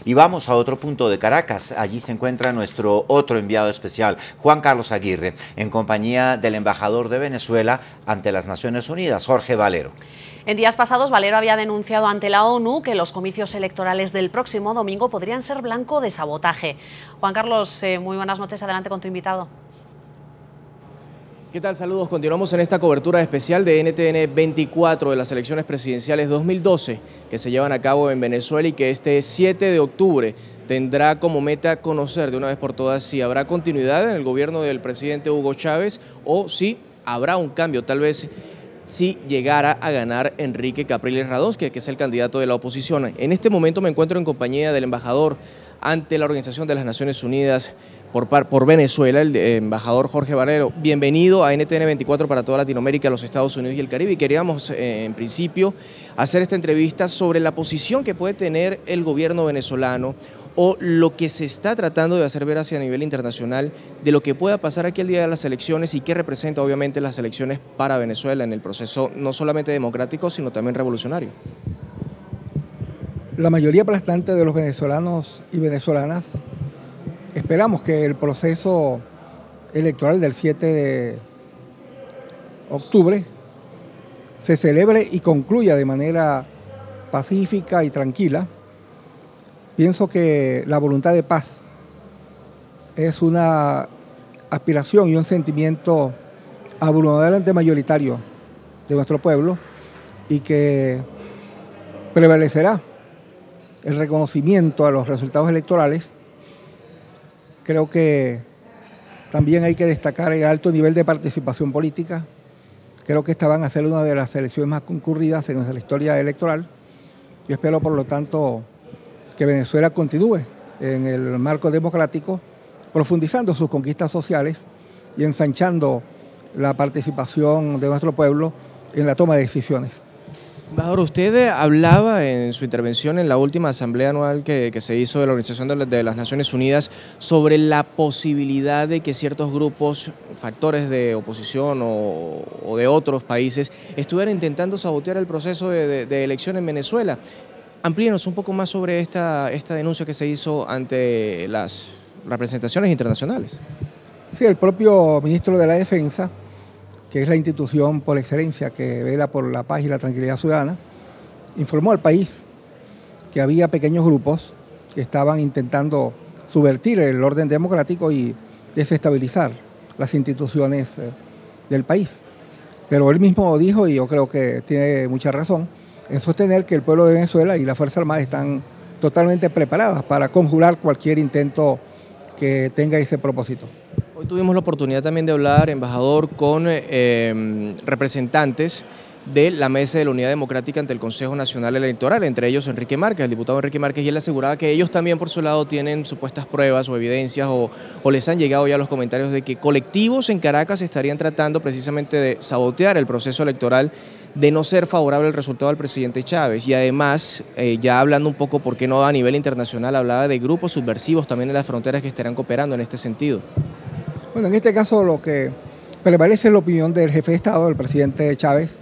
Y vamos a otro punto de Caracas. Allí se encuentra nuestro otro enviado especial, Juan Carlos Aguirre, en compañía del embajador de Venezuela ante las Naciones Unidas, Jorge Valero. En días pasados, Valero había denunciado ante la ONU que los comicios electorales del próximo domingo podrían ser blanco de sabotaje. Juan Carlos, muy buenas noches. Adelante con tu invitado. ¿Qué tal? Saludos. Continuamos en esta cobertura especial de NTN 24 de las elecciones presidenciales 2012 que se llevan a cabo en Venezuela y que este 7 de octubre tendrá como meta conocer de una vez por todas si habrá continuidad en el gobierno del presidente Hugo Chávez o si habrá un cambio, tal vez si llegara a ganar Enrique Capriles Radonsky, que es el candidato de la oposición. En este momento me encuentro en compañía del embajador ante la Organización de las Naciones Unidas por Venezuela, el embajador Jorge Valero. Bienvenido a NTN 24 para toda Latinoamérica, los Estados Unidos y el Caribe. Y queríamos, en principio, hacer esta entrevista sobre la posición que puede tener el gobierno venezolano o lo que se está tratando de hacer ver hacia nivel internacional de lo que pueda pasar aquí el día de las elecciones y qué representa obviamente las elecciones para Venezuela en el proceso no solamente democrático, sino también revolucionario. La mayoría aplastante de los venezolanos y venezolanas esperamos que el proceso electoral del 7 de octubre se celebre y concluya de manera pacífica y tranquila. Pienso que la voluntad de paz es una aspiración y un sentimiento abrumadoramente mayoritario de nuestro pueblo y que prevalecerá el reconocimiento a los resultados electorales. Creo que también hay que destacar el alto nivel de participación política. Creo que esta van a ser una de las elecciones más concurridas en nuestra historia electoral. Yo espero, por lo tanto, que Venezuela continúe en el marco democrático, profundizando sus conquistas sociales y ensanchando la participación de nuestro pueblo en la toma de decisiones. Embajador, usted hablaba en su intervención en la última asamblea anual que se hizo de la Organización de las Naciones Unidas sobre la posibilidad de que ciertos grupos, factores de oposición o de otros países, estuvieran intentando sabotear el proceso de elección en Venezuela. Amplíenos un poco más sobre esta denuncia que se hizo ante las representaciones internacionales. Sí, el propio ministro de la Defensa, que es la institución por excelencia que vela por la paz y la tranquilidad ciudadana, informó al país que había pequeños grupos que estaban intentando subvertir el orden democrático y desestabilizar las instituciones del país. Pero él mismo dijo, y yo creo que tiene mucha razón, en sostener que el pueblo de Venezuela y la Fuerza Armada están totalmente preparadas para conjurar cualquier intento que tenga ese propósito. Hoy tuvimos la oportunidad también de hablar, embajador, con representantes de la Mesa de la Unidad Democrática ante el Consejo Nacional Electoral, entre ellos Enrique Márquez, el diputado Enrique Márquez, y él aseguraba que ellos también por su lado tienen supuestas pruebas o evidencias o les han llegado ya los comentarios de que colectivos en Caracas estarían tratando precisamente de sabotear el proceso electoral, de no ser favorable el resultado al presidente Chávez. Y además, ya hablando un poco, ¿por qué no a nivel internacional? Hablaba de grupos subversivos también en las fronteras que estarán cooperando en este sentido. Bueno, en este caso lo que prevalece es la opinión del jefe de Estado, el presidente Chávez,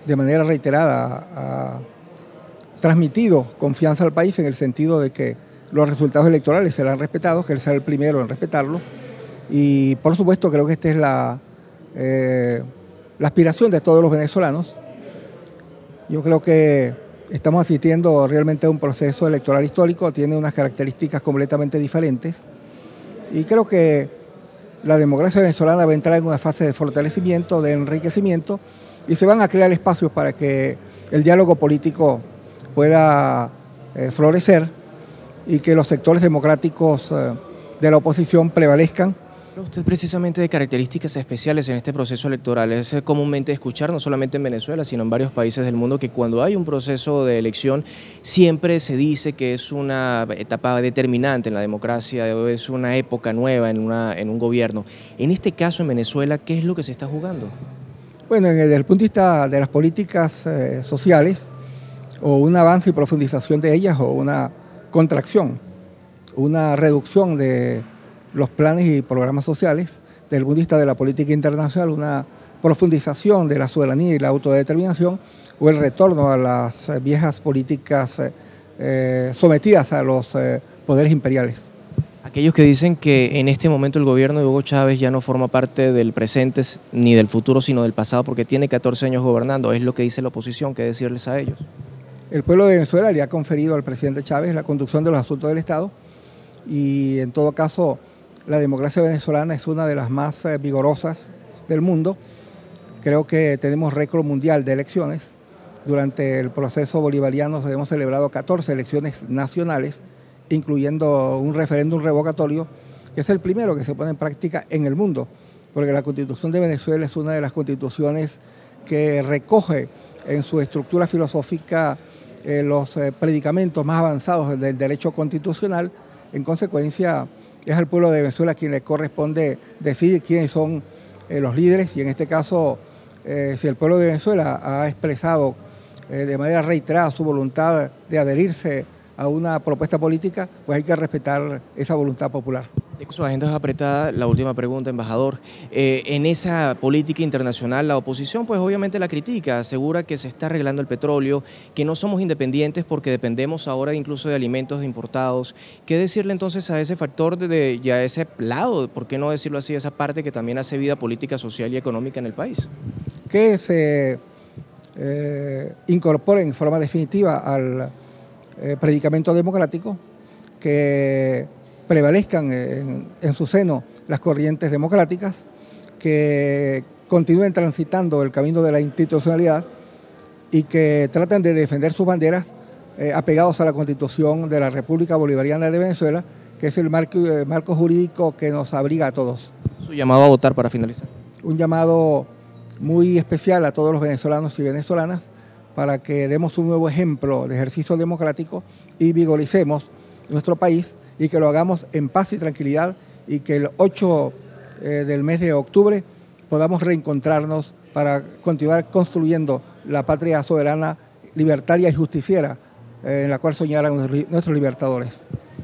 de manera reiterada ha transmitido confianza al país en el sentido de que los resultados electorales serán respetados, que él será el primero en respetarlo. Y por supuesto creo que esta es la aspiración de todos los venezolanos. Yo creo que estamos asistiendo realmente a un proceso electoral histórico, tiene unas características completamente diferentes y creo que la democracia venezolana va a entrar en una fase de fortalecimiento, de enriquecimiento y se van a crear espacios para que el diálogo político pueda florecer y que los sectores democráticos de la oposición prevalezcan. Usted precisamente de características especiales en este proceso electoral. Es comúnmente escuchar, no solamente en Venezuela, sino en varios países del mundo, que cuando hay un proceso de elección siempre se dice que es una etapa determinante en la democracia, es una época nueva en un gobierno. En este caso en Venezuela, ¿qué es lo que se está jugando? Bueno, desde el punto de vista de las políticas sociales, o un avance y profundización de ellas, o una contracción, una reducción de los planes y programas sociales, desde el punto de vista de la política internacional, una profundización de la soberanía y la autodeterminación, o el retorno a las viejas políticas sometidas a los poderes imperiales. Aquellos que dicen que en este momento el gobierno de Hugo Chávez ya no forma parte del presente ni del futuro, sino del pasado, porque tiene 14 años gobernando, es lo que dice la oposición, ¿qué decirles a ellos? El pueblo de Venezuela le ha conferido al presidente Chávez la conducción de los asuntos del Estado y en todo caso la democracia venezolana es una de las más vigorosas del mundo. Creo que tenemos récord mundial de elecciones. Durante el proceso bolivariano hemos celebrado 14 elecciones nacionales, incluyendo un referéndum revocatorio, que es el primero que se pone en práctica en el mundo, porque la Constitución de Venezuela es una de las constituciones que recoge en su estructura filosófica los predicamentos más avanzados del derecho constitucional. En consecuencia, es al pueblo de Venezuela quien le corresponde decidir quiénes son los líderes, y en este caso, si el pueblo de Venezuela ha expresado de manera reiterada su voluntad de adherirse a una propuesta política, pues hay que respetar esa voluntad popular. Su agenda es apretada. La última pregunta, embajador. En esa política internacional, la oposición pues obviamente la critica, asegura que se está arreglando el petróleo, que no somos independientes porque dependemos ahora incluso de alimentos importados. ¿Qué decirle entonces a ese factor, y a ese lado, por qué no decirlo así, esa parte que también hace vida política, social y económica en el país? Que se incorpore en forma definitiva al predicamento democrático, que prevalezcan en su seno las corrientes democráticas, que continúen transitando el camino de la institucionalidad y que traten de defender sus banderas apegados a la Constitución de la República Bolivariana de Venezuela, que es el marco jurídico que nos abriga a todos. Su llamado a votar para finalizar. Un llamado muy especial a todos los venezolanos y venezolanas para que demos un nuevo ejemplo de ejercicio democrático y vigoricemos nuestro país, y que lo hagamos en paz y tranquilidad, y que el 8 del mes de octubre podamos reencontrarnos para continuar construyendo la patria soberana, libertaria y justiciera en la cual soñaran nuestros libertadores.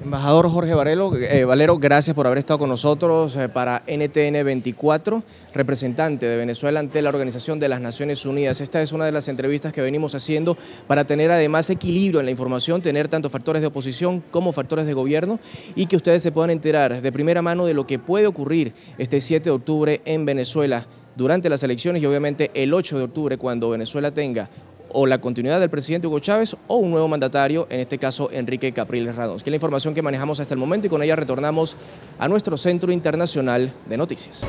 Embajador Jorge Valero, gracias por haber estado con nosotros para NTN 24, representante de Venezuela ante la Organización de las Naciones Unidas. Esta es una de las entrevistas que venimos haciendo para tener además equilibrio en la información, tener tanto factores de oposición como factores de gobierno, y que ustedes se puedan enterar de primera mano de lo que puede ocurrir este 7 de octubre en Venezuela durante las elecciones, y obviamente el 8 de octubre cuando Venezuela tenga o la continuidad del presidente Hugo Chávez o un nuevo mandatario, en este caso Enrique Capriles Radons. Que es la información que manejamos hasta el momento, y con ella retornamos a nuestro Centro Internacional de Noticias.